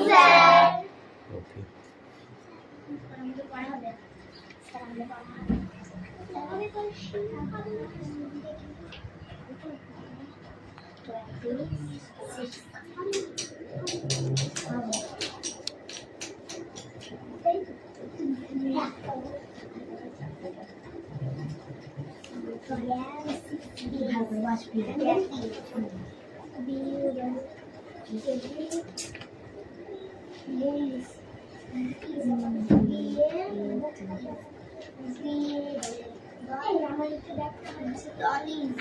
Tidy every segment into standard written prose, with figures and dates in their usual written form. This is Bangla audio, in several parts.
স্যার। ওকে।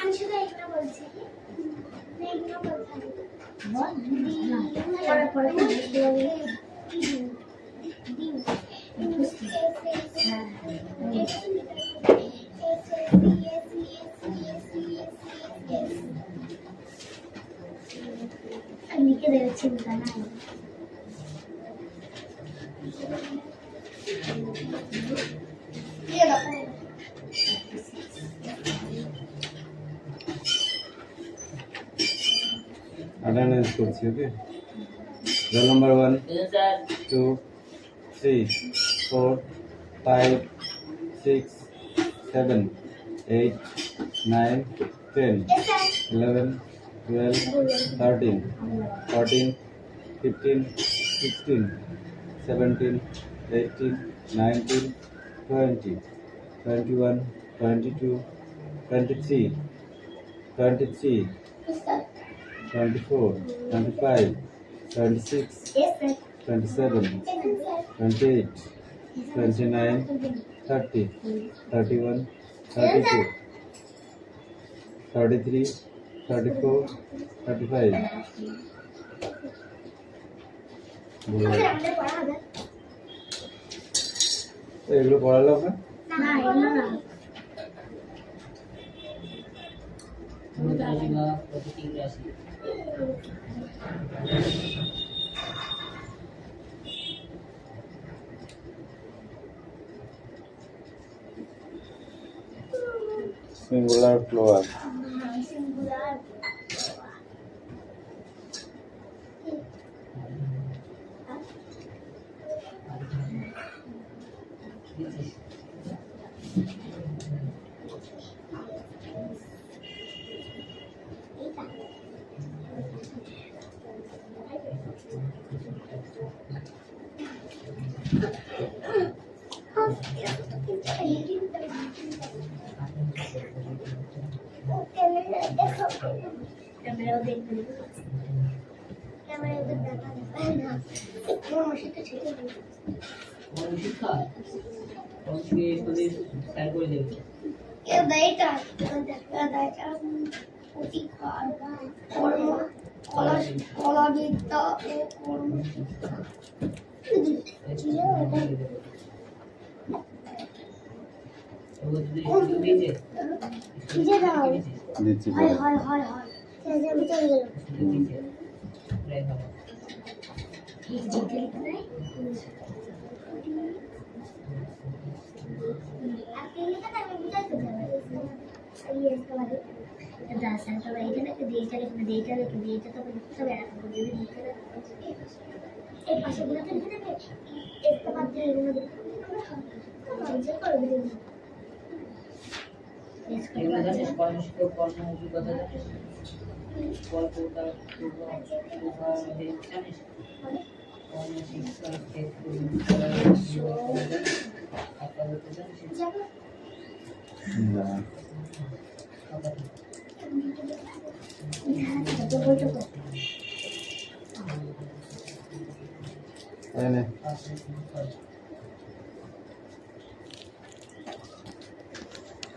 আমি শুধু একটা বলছি লিখে দেবে চিন্তা নাই Attendance করছি, ওকে? Roll number 1, 2, 3, 4, 5, 6, 7, 8, 9, 10, 11, 12, 13, 14, 15, 16, 17, 18, 19, 20, 21, 22, 23, 23, 24, 25, 26, 27, 28, 29, 30, 31, 32, 33, 34, 35. এগুলো পড়ালো না? না এগুলো না সিঙ্গুলার ফ্লোয়ার। সিঙ্গুলার ক্যামেরাও দেখবে ক্যামেরা দেখা যায় না কোন ওষুধটা ছেড়ে দিই কেউ দেয়টা দেখা দেয় অতি কর্ম কলা বিদ্যা ও কর্ম দিচ্ছি হয় হয় হয় হয় আমি চলে গেলাম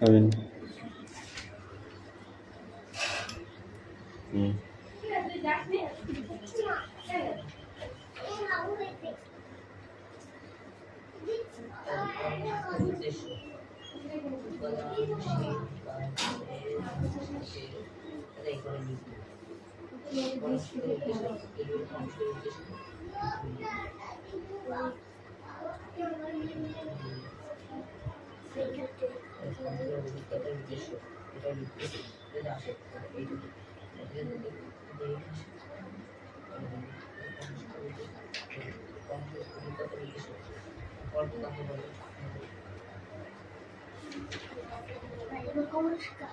Kevin. এবার কোমর শিখা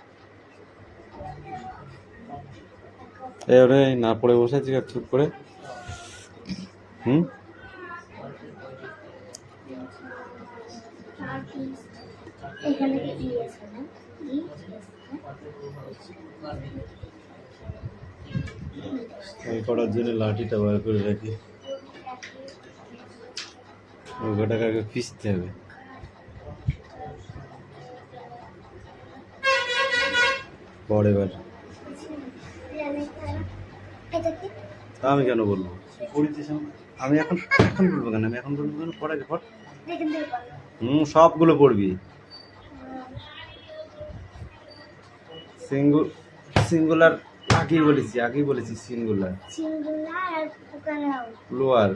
ওরে না পড়ে বসে আছি আর চুপ করে। হুম, এখানে কি আছে না এই করার জন্য লাঠিটা বার করে রাখি, ওটাকে আগে পিষতে হবে। পর এবার এটা কি আমি কেন বলবো, পড়িতেছ আমি এখন এখন বলবো কেন, আমি এখন বলবো কেন, পড় আগে পড়। দেখেন দেখো সবগুলো পড়বি। সিঙ্গুলার আগেই বলেছি সিঙ্গুলার। সিঙ্গুলার আর plural plural.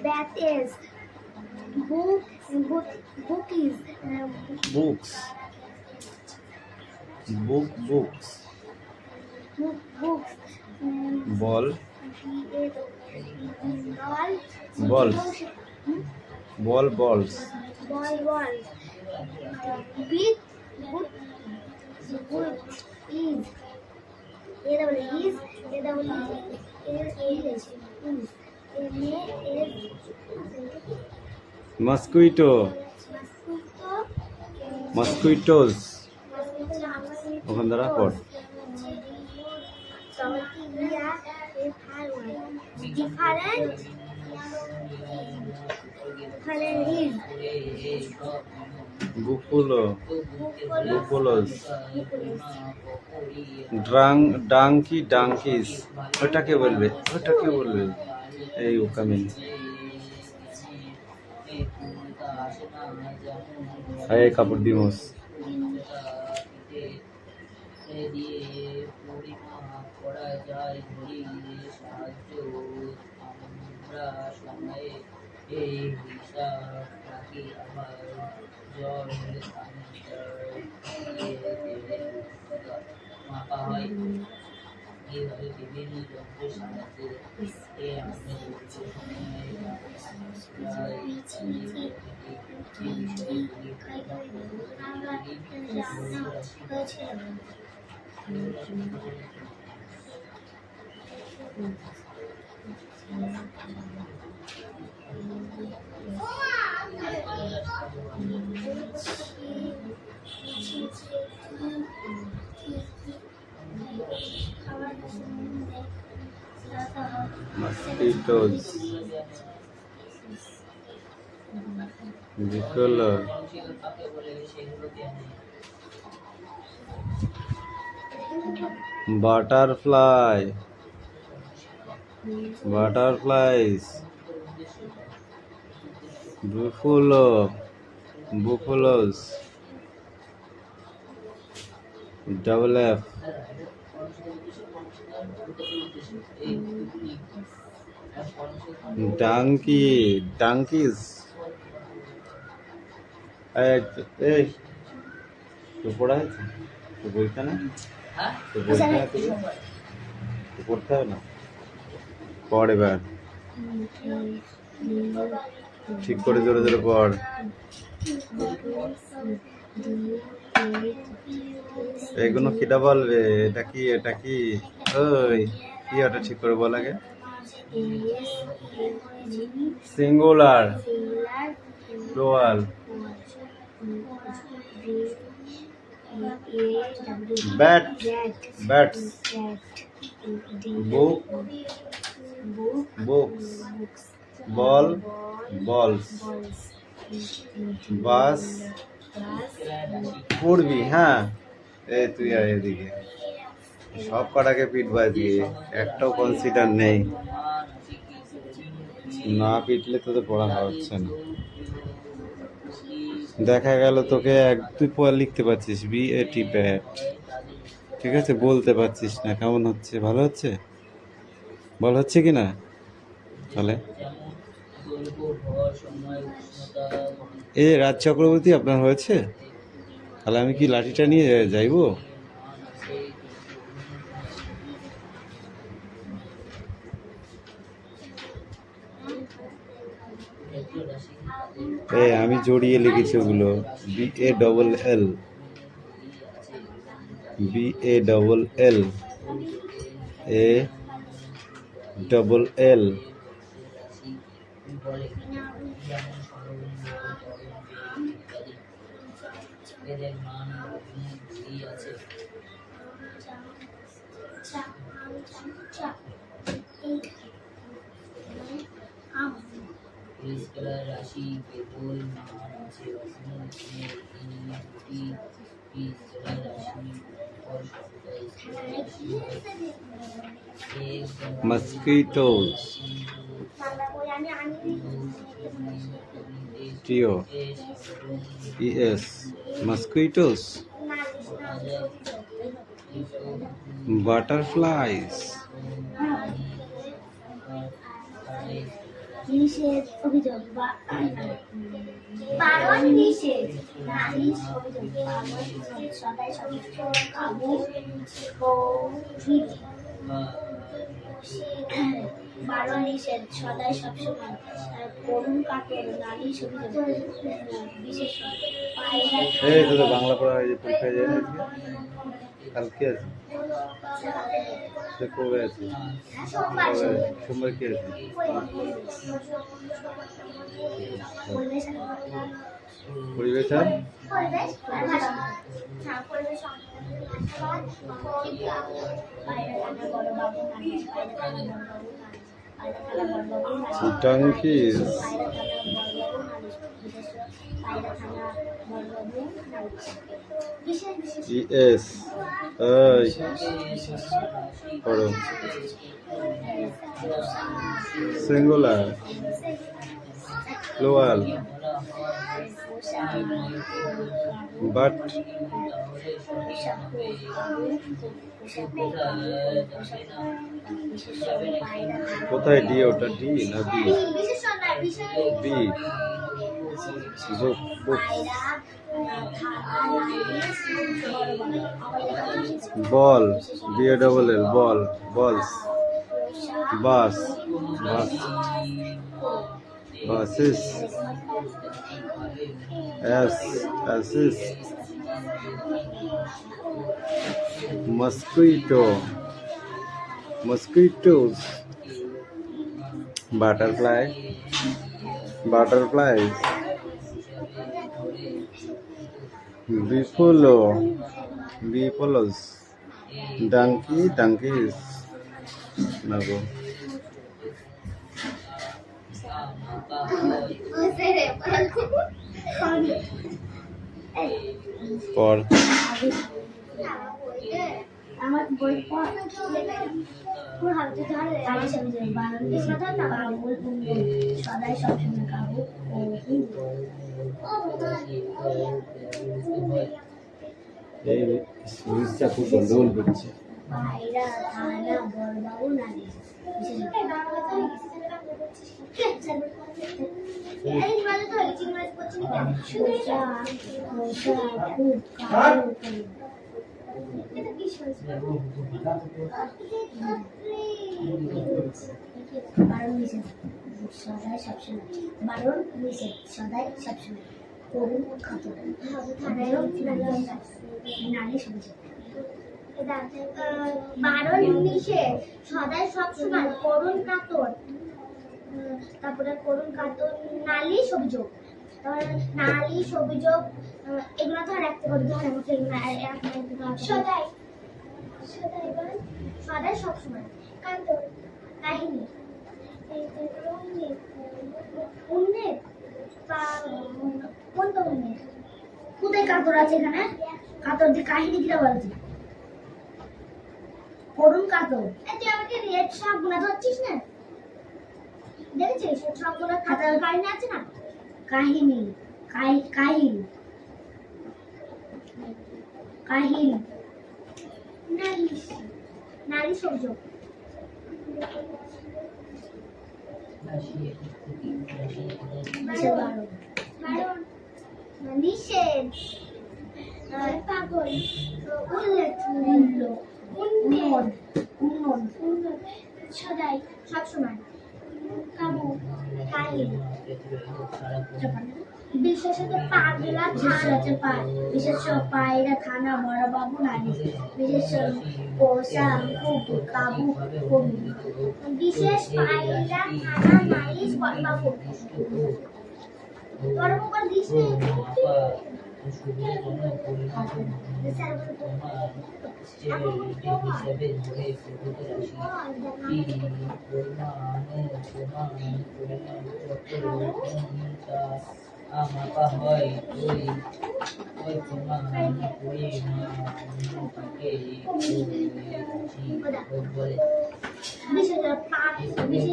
Bat is book is books books books ball ball balls ball big boot is mosquitoes ওখান দ্বারা পড়। buffaloes donkeys ওটাকে বলবে এই ওকামিং। এই কাপড় দিমোস mosquitoes buffalo butterflies buffaloes double F donkeys এই তো পড়া আছে তো বলতে না তো বলতে না তো পড়তে হবে না। পড় এবার ঠিক করে জোরে জোরে পড়। এগুলো কিটা বলবে, এটা কি ওই কি ওটা ঠিক করে বল আগে। Singular plural bats books balls বাস পড়বি। হ্যাঁ এই তুই আর এদিকে সব কটাকে পিট বাজিয়ে একটাও কনসিডার নেই, না পিটলে তোদের পড়া হচ্ছে না। দেখা গেল তোকে তুই লিখতে পারছিস BAT ব্যাট, ঠিক আছে, বলতে পারছিস না। কেমন হচ্ছে, ভালো হচ্ছে? বল হচ্ছে কি না? তাহলে এই রাজ চক্রবর্তী আপনার হয়েছে, তাহলে আমি কি লাঠিটা নিয়ে যাইবো? আমি জড়িয়ে লিখেছি ওগুলো। BALL, BALL, ALL। Mosquitoes, TOES, mosquitoes, butterflies, নিষেধ অভিযোগ বারণ নিষেধ নালিশ অভিযোগ সদাই সবিত্র কাবু ভীতি বারণ নিষেধ সদাই সবসময় করুণ কাতর নালিশ অভিযোগ বিশেষ এই তো বাংলা পড়া পরীক্ষা যায় না কালকে আছে, কবে আছে? সোমবার কি আছে? পরিবেশ আর donkeys, ES, পড়ো। singular, plural, but, কোথায় ডি? ওটা ডি না বি? বি, বল, BALL, বল, বলস, বাস, বাস, buses, assist, mosquito, mosquitoes, butterfly, butterflies, buffalo, buffaloes, donkey, donkeys, nago, por, আমার বই পুরো হাতে ধরে আমি সমঝে বারণ নিষেধ সদাই সবসময় কাবু এই সুইচটা খুব গন্ডগোল করছে। পায়রা থানা বড়বাবু নালিশ বারণ নিষেধ সদাই সবসময় বারণ নিষেধ সদাই সবসময় করুণ খাতর নালিশ অভিযোগ বারণ নিষেধ সদাই সবসময় করুণ কাতর, তারপরে করুণ কাতর নালিশ অভিযোগ, তারপরে নালিশ অভিযোগ এগুলো তো আর একটা করে ধরে সদাই সদাই সদাই সবসময় কাতর কাহিনী উন্নতি কোনটা উন্নতি কোথায় কাতর আছে এখানে কাতর দিয়ে কাহিনী কিরা বলছি করুণ কাতর তুই আমাকে রেড সব গুণা ধরছিস না দেখেছিস সবগুলো খাতার কাহিনী আছে না কাহিনী কাহিনী কাহিনী নালিশ নালিশ অভিযোগ বারণ নিষেধ পাগল উল্লেখযোগ্য উন্নয়ন সদাই সবসময় কাবু কাহিনী বিশেষত পাগলা বিশেষত বিশেষ পায়রা থানা বড়বাবু নানি বিশেষ পোষা কাবু কবি বিশেষ পায়রা থানা নালিশ বড়বাবু বড়বাবু কোন দিস নেই আমাপা হয় ওই ওই তোমার ওই মা তাকে বলে বিশেষ বিশেষ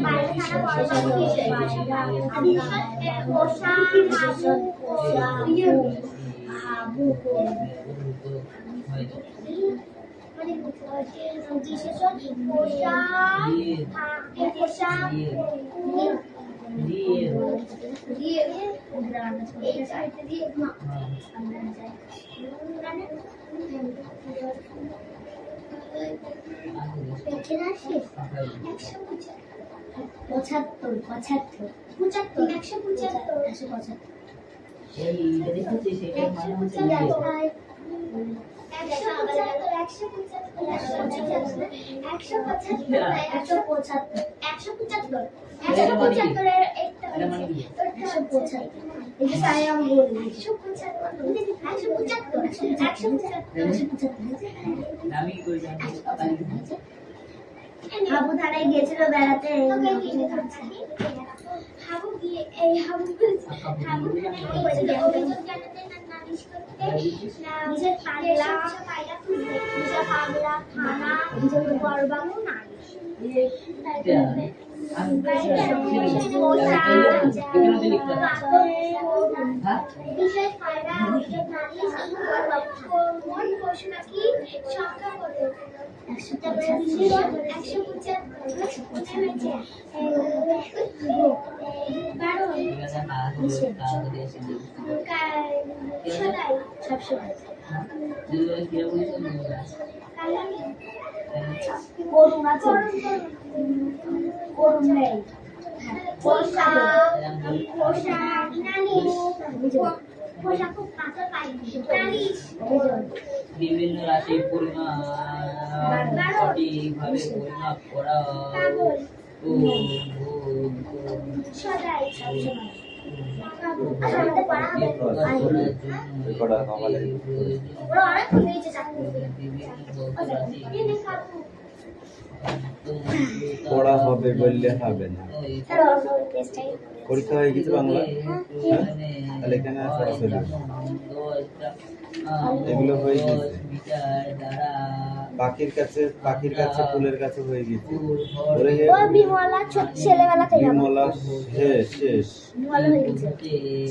পায়রা থানা বড়বাবু বিশেষ পোষা হাবু মানে বিশেষ পোষা হাবু ধারায় গিয়েছিল বেড়াতে হাবু গিয়ে এই হাবু হাবু নিজের পাগলা পাগলা থানা বড়বাবু নালিশ বিশেষ পায়রা নালিশ কোন পশু নাকি সংখ্যা কত 1 বিভিন্ন রাশির পরিমাণ সঠিকভাবে পরিমাপ করা পড়া হবে বললে হবে না। পরীক্ষা হয়ে গেছে বাংলা, তাহলে এখানে আর পড়া চলবে না। এগুলো হয়ে গেছে। পাখির কাছে ফুলের কাছে হয়ে গেছে। বিমলা ছেলেবেলা থেকে বিমলা শেষ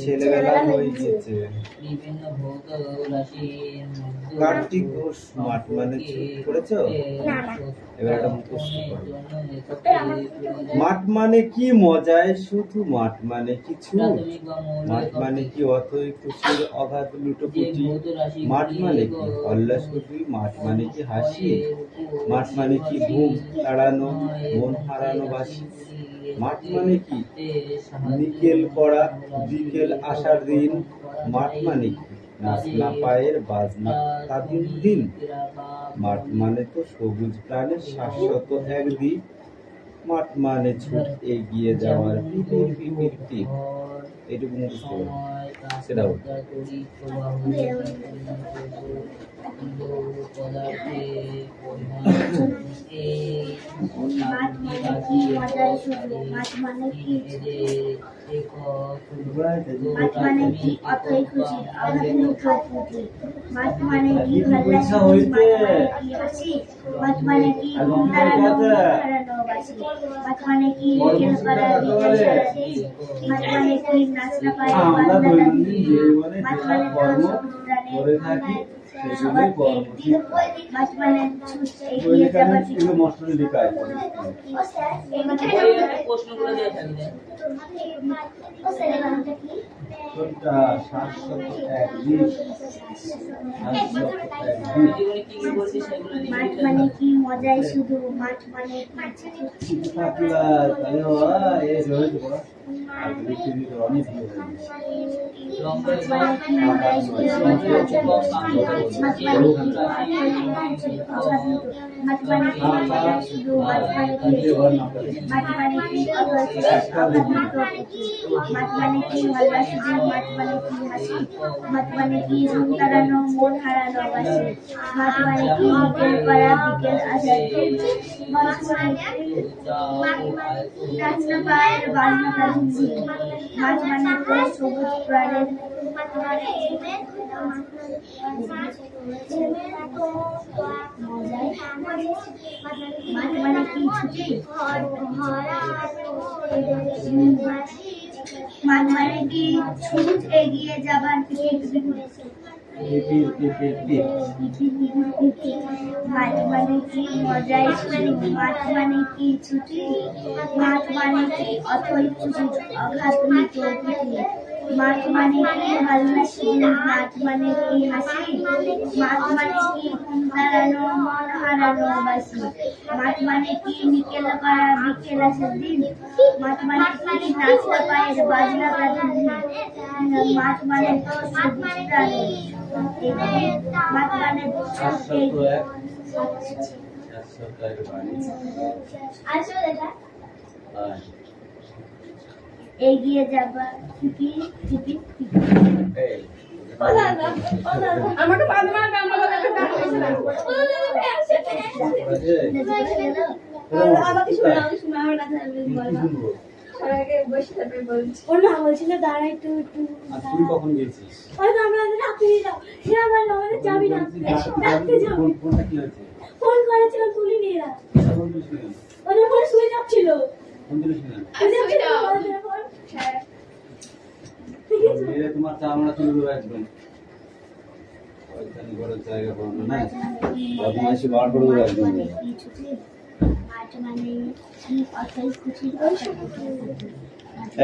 ছেলেবেলা হয়ে গেছে। কার্তিক ঘোষ মাঠ মানে পড়েছো? এবার একটা মুখস্থ করো। মাঠ মানে কি মজায় শুধু, মাঠ মানে কিছু, মাঠ মানে কি অথই খুশির অগাধ লুটোপুটি, মাঠ মানে কি হল্লাসুটি, মাঠ মানে কি হাসি, মাঠ মানে কি ঘুম তাড়ানো মন হারানো বাসি, মাঠ মানে কি নিকেল পড়া বিকেল আসার দিন, মাঠ মানে কি নাচনা পায়ের বাজনা তাদের দিন, মাঠ মানে তো সবুজ প্রাণের শাশ্বত একদিন, মাঠ মানে ছুট এগিয়ে যাওয়ার পিপির পিপির টিপ। এইটুকু মুখস্থ করো, সেটাও আমরা দৈনন্দিন জীবনে যেসব কর্ম করে থাকি সেগুলোই কর্ম মস্ত লেখা আছে। প্রশ্নগুলো দিয়ে থাকি কোনটা 701 জীবনে কি কি বলছি সেগুলো মাঠ লিখে মানে কি মজাই শুধু মাঠ মানে থাকলা তাহলে বাবা এই রোজ বড় আর বিক্রি তো অনেক দিয়ে লম্বা মানে কি মজাই শুধু মাঠ মানে শুধু মাঠ মানে কি মাঠ মানে কি ভালোবাসা শুধু মাঠ মানে কি হাসি মাঠ মানে কি ঘুম তাড়ানো মন হারানো বাসি মাঠ মানে কি বিকেল পাড়া বিকেল আসা মাঠ মানে কি নাচনা পায়ের বাজনা ঝুমঝি মাঠ মানে কি সবুজ প্রাণের মাঠ মানে কি ছুটি মাঠ মানে কি ছুট এগিয়ে যাবার মাঠ মানে কি মজাই শুধু মাঠ মানে কি ছুটি মাঠ মানে কি অথই খুশি অঘাতনিত ভীতি মাঠ মানে কি ভালোবাসি মাঠ মানে কি হাসি মাঠ মানে কি ঘুম তাড়ানো মন হারানো বাসি মাঠ মানে কি বিকেল করা বিকেল আসার দিন মাঠ মানে কি নাচটা পায়ের বাজনা কাঁধি মাঠ মানে তো সবুজ প্রাণী মাঠ মানে এগিয়ে যাবা ঠিকই ঠিকই আমাকে বাদ মারবে আমাকে শুনে আমার কাছে সবাইকে বসে থাকবে বলছি ওর মা বলছিল দাঁড়া একটু আর তুই কখন গেছিস ওই তো আমরা রাখতে যাও সে আমার আমাদের যাবি না রাখতে যাও কোনটা কি হয়েছে ফোন করেছিল তুলি নিয়ে রাখ কোন জিনিস নিলেন ওদের ফোন সুইচ অফ ছিল কোন জিনিস নিলেন হ্যাঁ মেরে তোমার চামড়া তুলে দেবো একদম ওইখানে ঘরের জায়গা পাবো না বদমাইশি বার করে দেবো একদম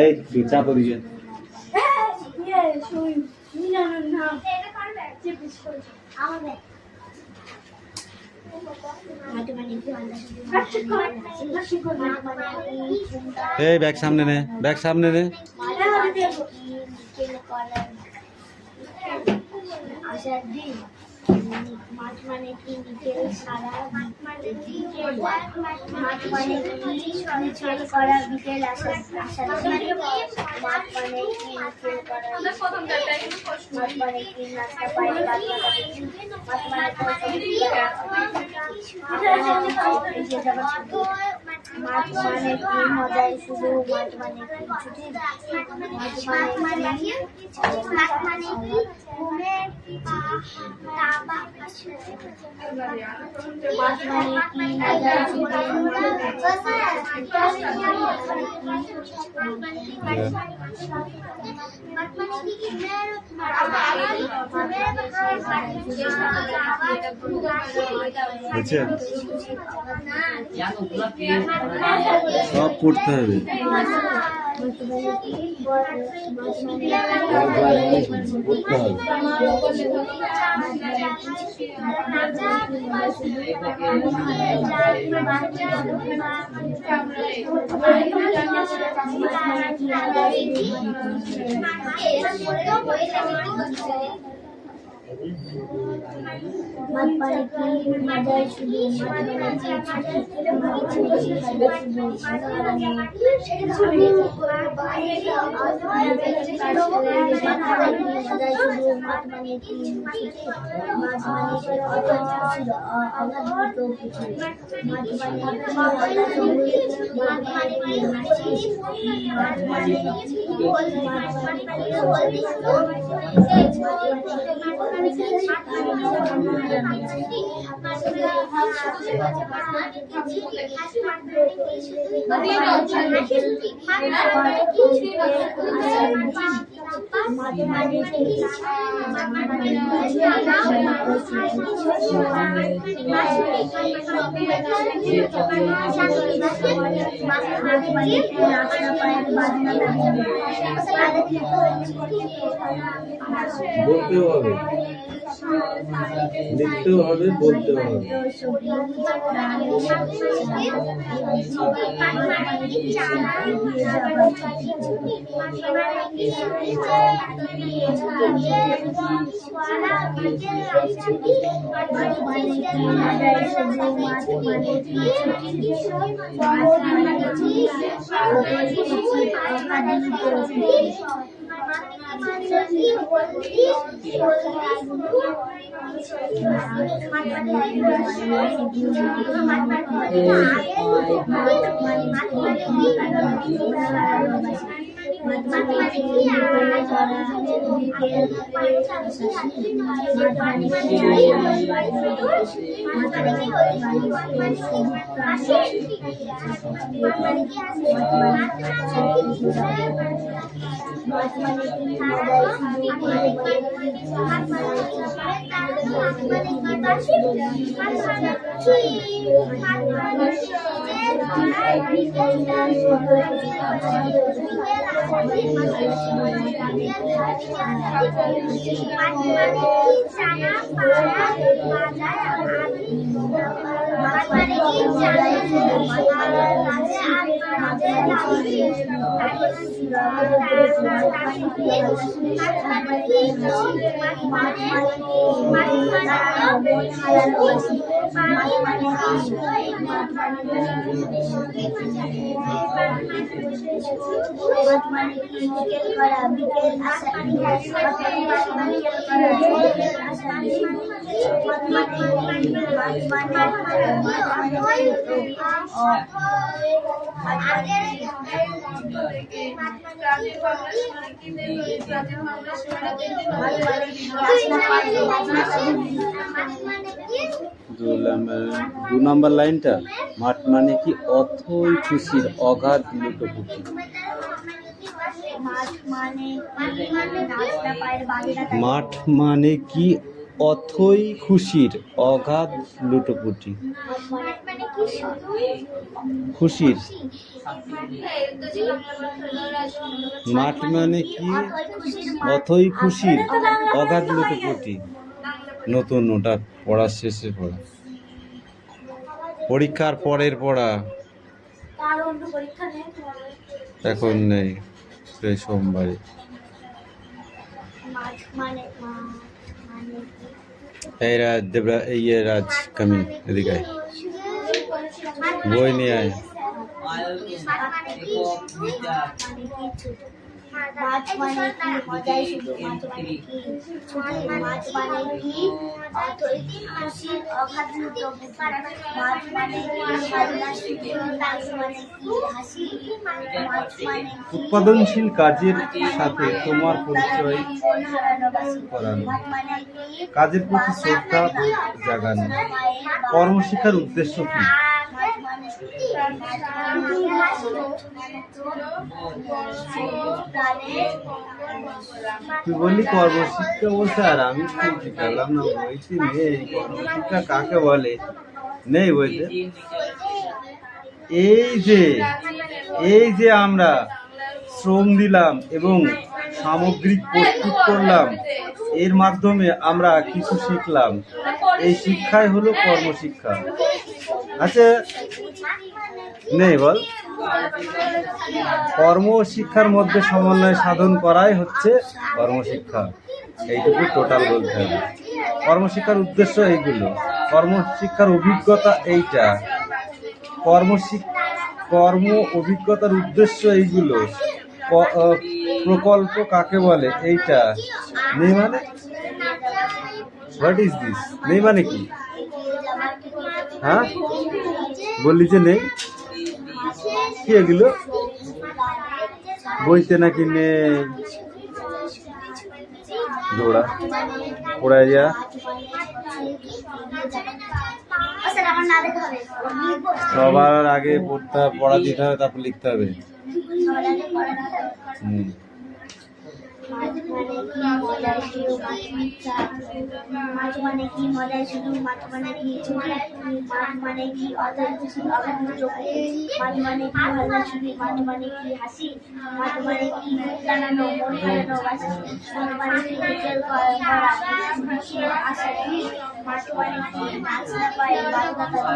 এই তুই চা করি যে এই ব্যাগ সামনে নে ব্যাগ সামনে নে আসার দিন মাঠ মানে কি বিকেল সারা মাঠ মানে কি মাঠ মানে কি সঞ্চয় করা বিকেল আসার মাঠ মানে কি বিকেল করা মাঠ মানে কি নাস্তা পাই মাঠ মানে মাঠ মানে কি মজাই শুধু মাঠ মানে কি ছুটি মাঠ মানে কি মাঠ মানে কি ঘুমের মাঠ মানে কি মজাই সব পড়তে হবে পড়তে হবে মাঠ মানে কি মজাই শুধু মাঠ মানে কি মাঠ বলতেও হবে, লিখতেও হবে, বলতেও হবে। দু নম্বর লাইনটা, মাঠ মানে কি অথই খুশির অগাধ লুটোপুটি। মাঠ মানে কি অথই খুশির অগাধ লুটোপুটি। খুশির মাঠ মানে কি অথই খুশির অগাধ লুটোপুটি। নতুন, ওটা পড়া শেষে পড়া, পরীক্ষার পরের পড়া, এখন নেই, সেই সোমবারে। এই রাজ দেবরা, এই রাজ কামিন, এদিকে আয়, বই নিয়ে আয়। মাছ মানে কি মজাই শুধু, মাছ মানে কি ছুটি, মাছ মানে কি অর্থনৈতিক খুশির অগাধ লুটোপুটি, মাছ মানে কি ভালোবাসা, মাছ মানে কি হাসি, মাছ মানে কি উৎপাদনশীল কাজের সাথে তোমার পরিচয় করানো, কাজের প্রতি শ্রদ্ধা জাগানো। কর্মশিক্ষার উদ্দেশ্য কি? তুই বললি কর্মশিক্ষা বলছে, আর আমি শিখালাম না, বইতে নেই কর্মশিক্ষা কাকে বলে, নেই বইতে। এই যে আমরা শ্রম দিলাম এবং সামগ্রিক প্রস্তুত করলাম, এর মাধ্যমে আমরা কিছু শিখলাম, এই শিক্ষাই হলো কর্মশিক্ষা। আচ্ছা নেই বল, কর্মশিক্ষার মধ্যে সমন্বয় সাধন করাই হচ্ছে কর্মশিক্ষা। এইটুকু টোটাল বলতে হবে। কর্মশিক্ষার উদ্দেশ্য এইগুলো, কর্মশিক্ষার অভিজ্ঞতা এইটা, কর্ম অভিজ্ঞতার উদ্দেশ্য এইগুলো, প্রকল্প কাকে বলে এইটা। নেই মানে হোয়াট ইজ দিস? নেই মানে কি? হ্যাঁ বললি যে নেই, কি এগুলো বইতে নাকি নেই? দৌড়া পড়াইয়া স্যার আমার না দেখা হবে সবার আগে পড়া দিতে হবে, তারপর লিখতে হবে। সবার আগে পড়া দিতে হবে। হুম। মাছ মানে কি মজায় শুধু মাছ মানে কি ছুটি মাছ মানে কি অতই খুশি অগাধ চোখে মাছ মানে কি ভালো শুধু মাছ মানে কি হাসি মাছ মানে কি মুখ জানানো মন হারানো বাসি মাছ মানে কি বিকেল করা আশা কি মাছ মানে কি নাচ না পায় বাচ্চা